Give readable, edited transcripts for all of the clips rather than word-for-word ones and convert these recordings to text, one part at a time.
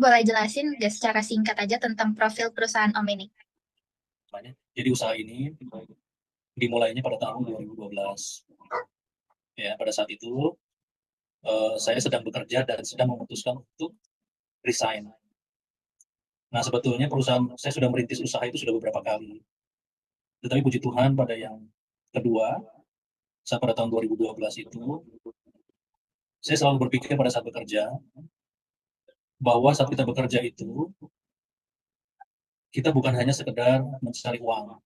boleh jelasin nggak secara singkat aja tentang profil perusahaan Om ini? Jadi usaha ini dimulainya pada tahun 2012. Ya, pada saat itu saya sedang bekerja dan sedang memutuskan untuk resign. Nah, sebetulnya perusahaan saya sudah merintis usaha itu sudah beberapa kali. Tetapi puji Tuhan pada yang kedua, saat pada tahun 2012 itu, saya selalu berpikir pada saat bekerja, bahwa saat kita bekerja itu, kita bukan hanya sekedar mencari uang.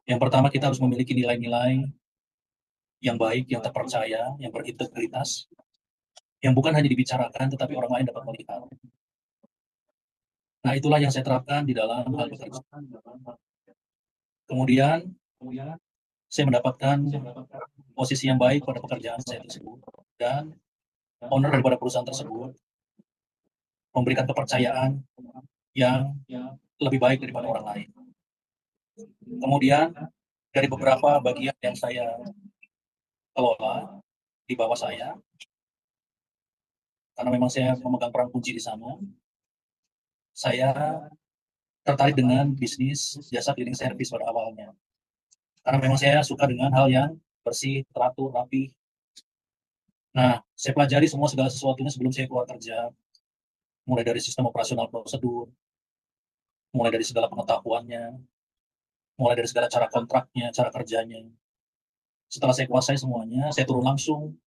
Yang pertama kita harus memiliki nilai-nilai yang baik, yang terpercaya, yang berintegritas, yang bukan hanya dibicarakan, tetapi orang lain dapat melihat. Nah, itulah yang saya terapkan di dalam hal bekerja. Kemudian, saya mendapatkan posisi yang baik pada pekerjaan saya tersebut. Dan owner daripada perusahaan tersebut memberikan kepercayaan yang lebih baik daripada orang lain. Kemudian, dari beberapa bagian yang saya kelola di bawah saya, karena memang saya memegang peran kunci di sana, saya tertarik dengan bisnis jasa cleaning service pada awalnya. Karena memang saya suka dengan hal yang bersih, teratur, rapi. Nah, saya pelajari semua segala sesuatunya sebelum saya keluar kerja, mulai dari sistem operasional prosedur, mulai dari segala pengetahuannya, mulai dari segala cara kontraknya, cara kerjanya. Setelah saya kuasai semuanya, saya turun langsung,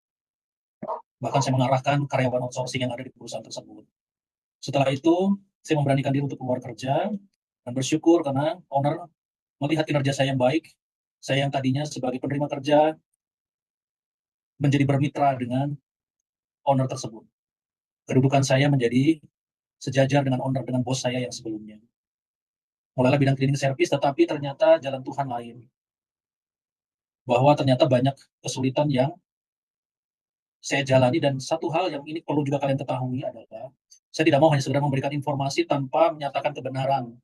bahkan saya mengarahkan karyawan outsourcing yang ada di perusahaan tersebut. Setelah itu, saya memberanikan diri untuk keluar kerja, dan bersyukur karena owner melihat kinerja saya yang baik. Saya yang tadinya sebagai penerima kerja menjadi bermitra dengan owner tersebut. Kedudukan saya menjadi sejajar dengan owner, dengan bos saya yang sebelumnya. Mulailah bidang cleaning service, tetapi ternyata jalan Tuhan lain. Bahwa ternyata banyak kesulitan yang saya jalani, dan satu hal yang ini perlu juga kalian ketahui adalah, saya tidak mau hanya sekedar memberikan informasi tanpa menyatakan kebenaran.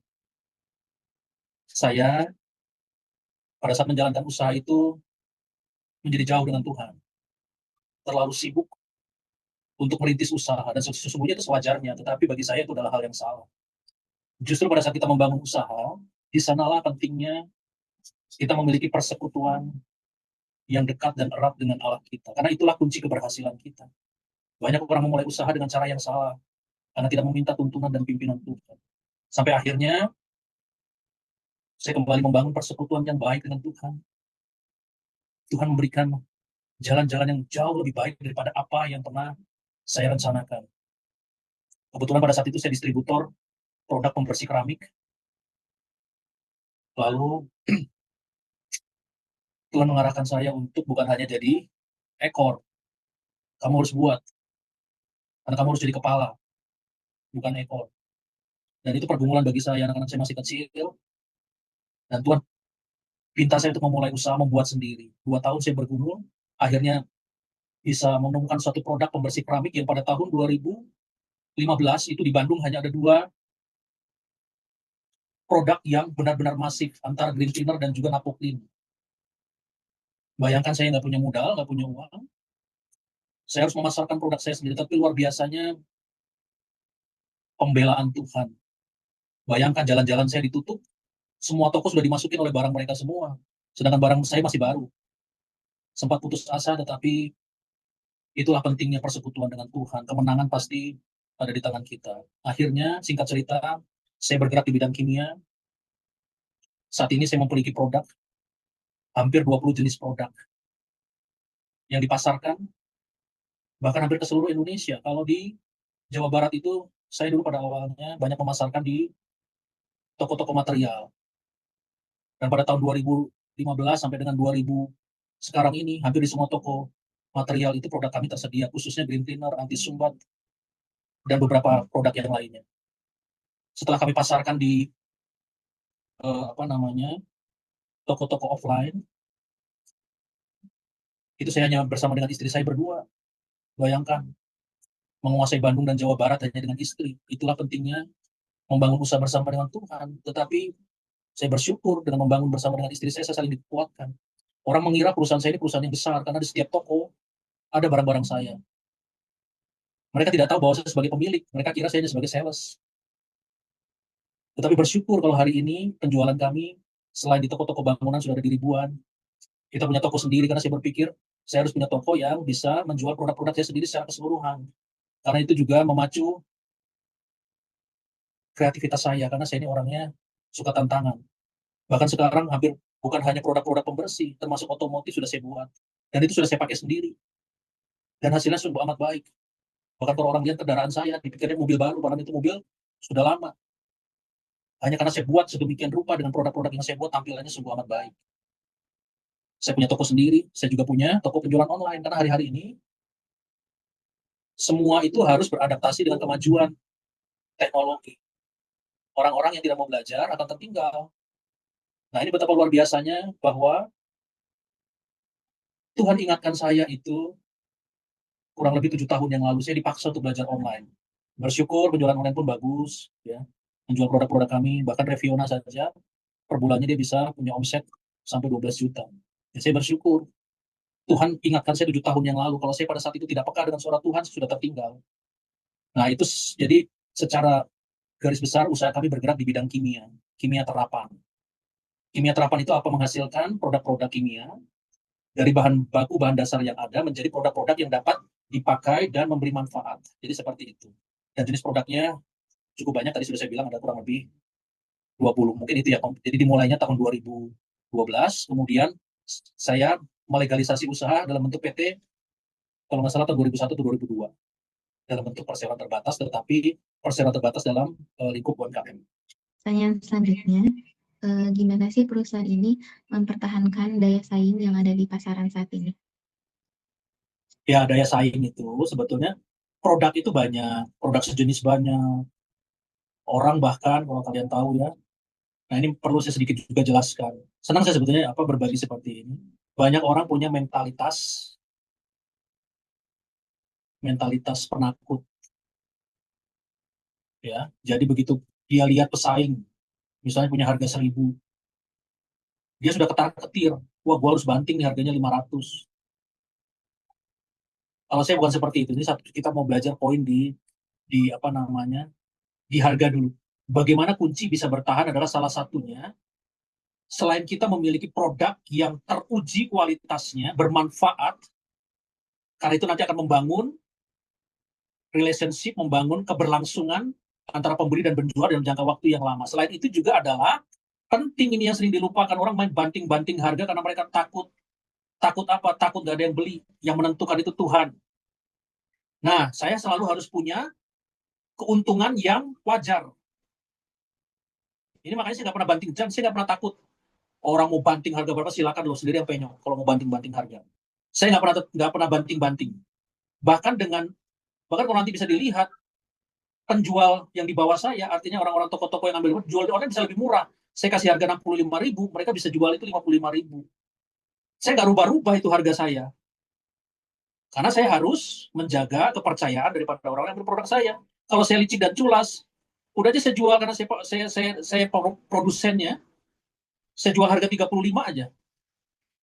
Saya pada saat menjalankan usaha itu menjadi jauh dengan Tuhan. Terlalu sibuk untuk merintis usaha, dan sesungguhnya itu sewajarnya, tetapi bagi saya itu adalah hal yang salah. Justru pada saat kita membangun usaha, di sanalah pentingnya kita memiliki persekutuan yang dekat dan erat dengan Allah kita. Karena itulah kunci keberhasilan kita. Banyak orang memulai usaha dengan cara yang salah, karena tidak meminta tuntunan dan pimpinan Tuhan. Sampai akhirnya, saya kembali membangun persekutuan yang baik dengan Tuhan. Tuhan memberikan jalan-jalan yang jauh lebih baik daripada apa yang pernah saya rencanakan. Kebetulan pada saat itu saya distributor produk pembersih keramik. Lalu Tuhan mengarahkan saya untuk bukan hanya jadi ekor, kamu harus buat, karena kamu harus jadi kepala, bukan ekor. Dan itu pergumulan bagi saya, anak-anak saya masih kecil, dan Tuhan pinta saya untuk memulai usaha membuat sendiri. 2 tahun saya bergumul, akhirnya bisa menemukan suatu produk pembersih keramik yang pada tahun 2015 itu di Bandung hanya ada 2 produk yang benar-benar masif, antara green cleaner dan juga napo clean. Bayangkan saya nggak punya modal, nggak punya uang, saya harus memasarkan produk saya sendiri, tapi luar biasanya pembelaan Tuhan. Bayangkan jalan-jalan saya ditutup, semua toko sudah dimasukin oleh barang mereka semua, sedangkan barang saya masih baru. Sempat putus asa, tetapi itulah pentingnya persekutuan dengan Tuhan. Kemenangan pasti ada di tangan kita. Akhirnya, singkat cerita, saya bergerak di bidang kimia. Saat ini saya memiliki produk, hampir 20 jenis produk yang dipasarkan, bahkan hampir ke seluruh Indonesia. Kalau di Jawa Barat itu, saya dulu pada awalnya banyak memasarkan di toko-toko material. Dan pada tahun 2015 sampai dengan 2000 sekarang ini, hampir di semua toko material itu produk kami tersedia, khususnya green cleaner, anti sumbat, dan beberapa produk yang lainnya. Setelah kami pasarkan di apa namanya, toko-toko offline, itu saya hanya bersama dengan istri saya berdua. Bayangkan, menguasai Bandung dan Jawa Barat hanya dengan istri. Itulah pentingnya membangun usaha bersama dengan Tuhan. Tetapi saya bersyukur dengan membangun bersama dengan istri saya saling dikuatkan. Orang mengira perusahaan saya ini perusahaan yang besar, karena di setiap toko ada barang-barang saya. Mereka tidak tahu bahwa saya sebagai pemilik, mereka kira saya hanya sebagai sales. Tetapi bersyukur kalau hari ini penjualan kami, selain di toko-toko bangunan sudah ada di ribuan, kita punya toko sendiri karena saya berpikir, saya harus punya toko yang bisa menjual produk-produk saya sendiri secara keseluruhan. Karena itu juga memacu kreativitas saya, karena saya ini orangnya suka tantangan. Bahkan sekarang hampir bukan hanya produk-produk pembersih, termasuk otomotif sudah saya buat. Dan itu sudah saya pakai sendiri. Dan hasilnya sungguh amat baik. Bahkan kalau orang lihat kendaraan saya, dipikirnya mobil baru, padahal itu mobil sudah lama. Hanya karena saya buat sedemikian rupa dengan produk-produk yang saya buat, tampilannya sungguh amat baik. Saya punya toko sendiri, saya juga punya toko penjualan online, karena hari-hari ini, semua itu harus beradaptasi dengan kemajuan teknologi. Orang-orang yang tidak mau belajar akan tertinggal. Nah, ini betapa luar biasanya bahwa Tuhan ingatkan saya itu kurang lebih 7 tahun yang lalu, saya dipaksa untuk belajar online. Bersyukur penjualan online pun bagus, ya. Menjual produk-produk kami, bahkan Reviona saja, per bulannya dia bisa punya omset sampai 12 juta. Ya, saya bersyukur. Tuhan ingatkan saya 7 tahun yang lalu, kalau saya pada saat itu tidak peka dengan suara Tuhan, saya sudah tertinggal. Nah, itu jadi secara garis besar usaha kami bergerak di bidang kimia, kimia terapan. Kimia terapan itu apa? Menghasilkan produk-produk kimia dari bahan baku, bahan dasar yang ada menjadi produk-produk yang dapat dipakai dan memberi manfaat. Jadi seperti itu. Dan jenis produknya cukup banyak, tadi sudah saya bilang ada kurang lebih 20, mungkin itu ya. Jadi dimulainya tahun 2012, kemudian saya melegalisasi usaha dalam bentuk PT, kalau nggak salah tahun 2001 atau 2002, dalam bentuk perseroan terbatas, tetapi perseroan terbatas dalam lingkup UMKM. Pertanyaan selanjutnya, gimana sih perusahaan ini mempertahankan daya saing yang ada di pasaran saat ini? Ya, daya saing itu sebetulnya produk itu banyak, produk sejenis banyak, orang bahkan kalau kalian tahu ya. Nah, ini perlu saya sedikit juga jelaskan. Senang saya sebetulnya berbagi seperti ini. Banyak orang punya mentalitas penakut, ya. Jadi begitu dia lihat pesaing, misalnya punya harga 1.000, dia sudah ketar-ketir. Wah, gua harus banting nih harganya 500. Kalau saya bukan seperti itu. Ini kita mau belajar poin di apa namanya, di harga dulu. Bagaimana kunci bisa bertahan adalah salah satunya, selain kita memiliki produk yang teruji kualitasnya, bermanfaat, karena itu nanti akan membangun relationship, membangun keberlangsungan antara pembeli dan penjual dalam jangka waktu yang lama. Selain itu juga adalah penting, ini yang sering dilupakan, orang main banting-banting harga karena mereka takut. Takut apa? Takut gak ada yang beli. Yang menentukan itu Tuhan. Nah, saya selalu harus punya keuntungan yang wajar. Ini makanya saya nggak pernah banting, saya nggak pernah takut. Orang mau banting harga berapa, silakan lo sendiri yang penyok kalau mau banting-banting harga. Saya nggak pernah banting-banting. Bahkan kalau nanti bisa dilihat, penjual yang di bawah saya, artinya orang-orang toko-toko yang ambil jual di online bisa lebih murah. Saya kasih harga 65.000, mereka bisa jual itu 55.000. Saya nggak rubah-rubah itu harga saya. Karena saya harus menjaga kepercayaan daripada orang-orang yang berproduk saya. Kalau saya licik dan culas, udah aja saya jual karena saya produsennya, saya jual harga 35 aja.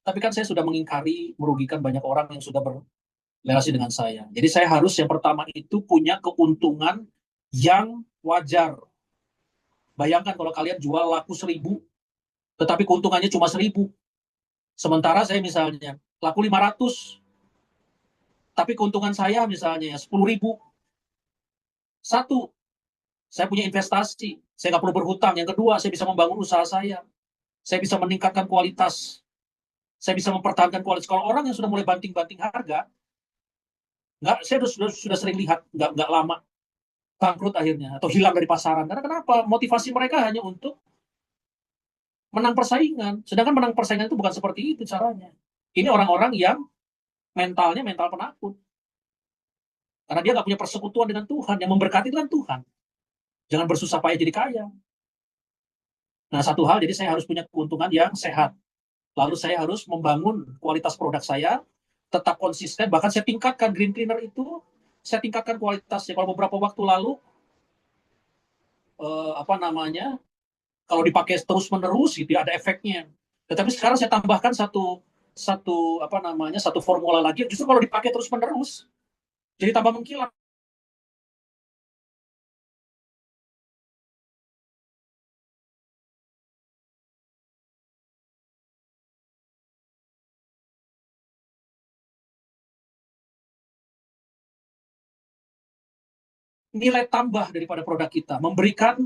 Tapi kan saya sudah mengingkari, merugikan banyak orang yang sudah berrelasi dengan saya. Jadi saya harus yang pertama itu punya keuntungan yang wajar. Bayangkan kalau kalian jual laku 1.000, tetapi keuntungannya cuma 1.000. Sementara saya misalnya laku 500, tapi keuntungan saya misalnya 10.000. Satu, saya punya investasi, saya nggak perlu berhutang. Yang kedua, saya bisa membangun usaha saya bisa meningkatkan kualitas, saya bisa mempertahankan kualitas. Kalau orang yang sudah mulai banting-banting harga, saya sudah sering lihat, nggak lama bangkrut akhirnya atau hilang dari pasaran. Karena kenapa? Motivasi mereka hanya untuk menang persaingan. Sedangkan menang persaingan itu bukan seperti itu caranya. Ini orang-orang yang mentalnya mental penakut. Karena dia nggak punya persekutuan dengan Tuhan. Yang memberkati itu kan Tuhan. Jangan bersusah payah jadi kaya. Nah, satu hal, jadi saya harus punya keuntungan yang sehat. Lalu saya harus membangun kualitas produk saya, tetap konsisten. Bahkan saya tingkatkan green cleaner itu, saya tingkatkan kualitasnya. Kalau beberapa waktu lalu, kalau dipakai terus-menerus gitu ya, ada efeknya. Tetapi sekarang saya tambahkan satu formula lagi, justru kalau dipakai terus-menerus, jadi tambah mengkilat. nilai tambah daripada produk kita, memberikan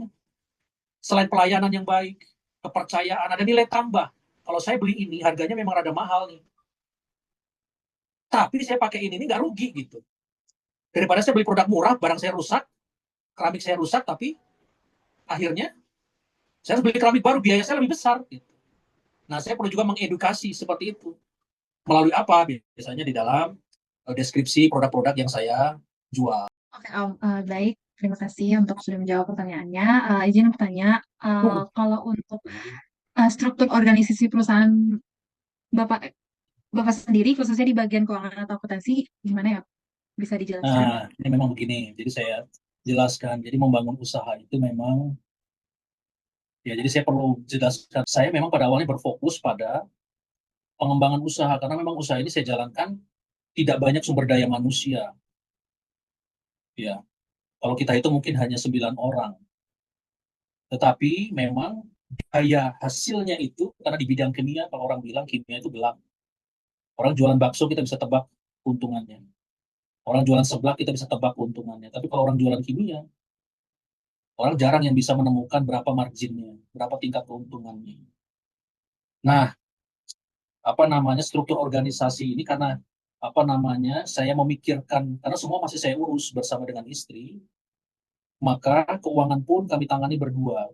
selain pelayanan yang baik, kepercayaan, ada nilai tambah. Kalau saya beli ini, harganya memang rada mahal nih. Tapi saya pakai ini nggak rugi gitu. Daripada saya beli produk murah, barang saya rusak, keramik saya rusak, tapi akhirnya saya harus beli keramik baru, biaya saya lebih besar. Gitu. Nah, saya perlu juga mengedukasi seperti itu. Melalui apa? Biasanya di dalam deskripsi produk-produk yang saya jual. Oke, baik. Terima kasih untuk sudah menjawab pertanyaannya. Izin bertanya, kalau untuk struktur organisasi perusahaan Bapak Bapak sendiri, khususnya di bagian keuangan atau akuntansi, gimana ya? Bisa dijelaskan? Nah, ini memang begini. Jadi saya jelaskan. Jadi membangun usaha itu memang, ya jadi saya perlu jelaskan. Saya memang pada awalnya berfokus pada pengembangan usaha. Karena memang usaha ini saya jalankan tidak banyak sumber daya manusia. Ya, kalau kita itu mungkin hanya 9 orang. Tetapi memang biaya hasilnya itu, karena di bidang kimia, kalau orang bilang kimia itu gelap. Orang jualan bakso kita bisa tebak keuntungannya. Orang jualan seblak kita bisa tebak keuntungannya. Tapi kalau orang jualan kimia, orang jarang yang bisa menemukan berapa marginnya, berapa tingkat keuntungannya. Nah, apa namanya struktur organisasi ini karena apa namanya saya memikirkan karena semua masih saya urus bersama dengan istri, maka keuangan pun kami tangani berdua.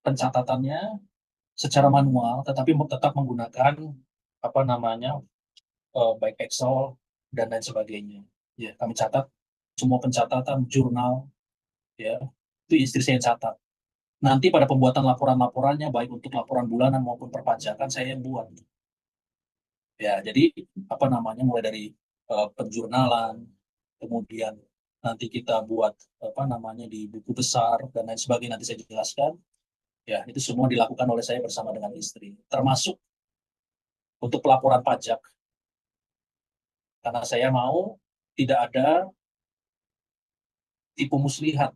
Pencatatannya secara manual, tetapi tetap menggunakan apa namanya baik Excel dan lain sebagainya. Ya, kami catat semua pencatatan jurnal, ya itu istri saya yang catat. Nanti pada pembuatan laporan-laporannya, baik untuk laporan bulanan maupun perpajakan, saya yang buat. Ya, jadi apa namanya, mulai dari penjurnalan, kemudian nanti kita buat apa namanya di buku besar dan lain sebagainya nanti saya jelaskan. Ya, itu semua dilakukan oleh saya bersama dengan istri, termasuk untuk pelaporan pajak. Karena saya mau tidak ada tipu muslihat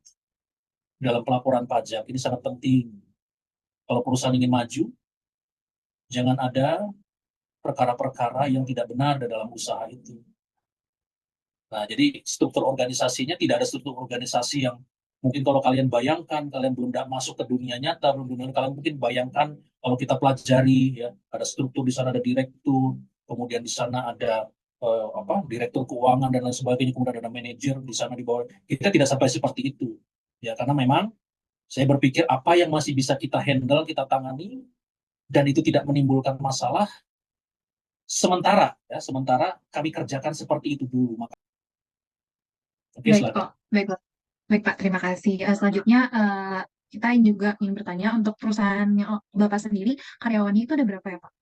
dalam pelaporan pajak. Ini sangat penting. Kalau perusahaan ingin maju, jangan ada perkara-perkara yang tidak benar dalam usaha itu. Nah, jadi struktur organisasinya tidak ada struktur organisasi yang mungkin kalau kalian bayangkan, kalian belum masuk ke dunia nyata, belum dunia, kalian mungkin bayangkan kalau kita pelajari, ya, ada struktur di sana, ada direktur, kemudian di sana ada direktur keuangan dan lain sebagainya, kemudian ada manajer di sana di bawah. Kita tidak sampai seperti itu, ya, karena memang saya berpikir apa yang masih bisa kita handle, kita tangani, dan itu tidak menimbulkan masalah. Sementara kami kerjakan seperti itu dulu. Oke, Baik, silakan. baik, baik Pak. Terima kasih. Selanjutnya kita juga ingin bertanya untuk perusahaannya Bapak sendiri, karyawannya itu ada berapa ya Pak?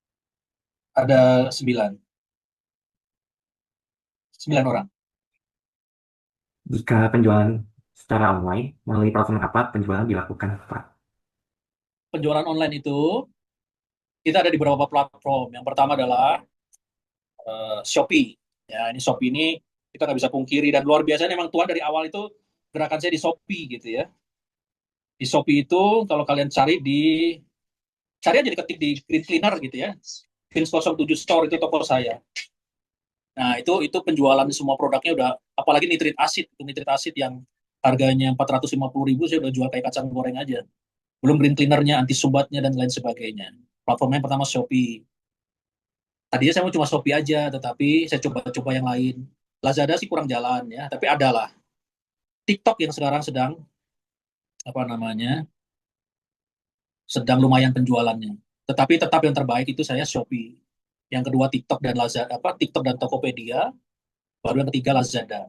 Ada 9 orang. Jika penjualan secara online, melalui platform apa penjualan dilakukan, Pak? Penjualan online itu kita ada di beberapa platform. Yang pertama adalah Shopee. Ya, ini Shopee ini kita nggak bisa pungkiri dan luar biasa memang Tuhan dari awal itu gerakan saya di Shopee gitu ya. Di Shopee itu kalau kalian cari aja diketik di Green Cleaner gitu ya. Pins 07 Store itu toko saya. Nah, itu penjualan semua produknya udah, apalagi nitrit asid yang harganya 450.000 saya udah jual kayak kacang goreng aja. Belum green cleanernya, anti sumbatnya dan lain sebagainya. Platformnya yang pertama Shopee. Tadinya saya mau cuma Shopee aja, tetapi saya coba-coba yang lain. Lazada sih kurang jalan ya, tapi adalah TikTok yang sekarang sedang apa namanya sedang lumayan penjualannya. Tetapi tetap yang terbaik itu saya Shopee. Yang kedua TikTok dan Lazada, TikTok dan Tokopedia, baru yang ketiga Lazada.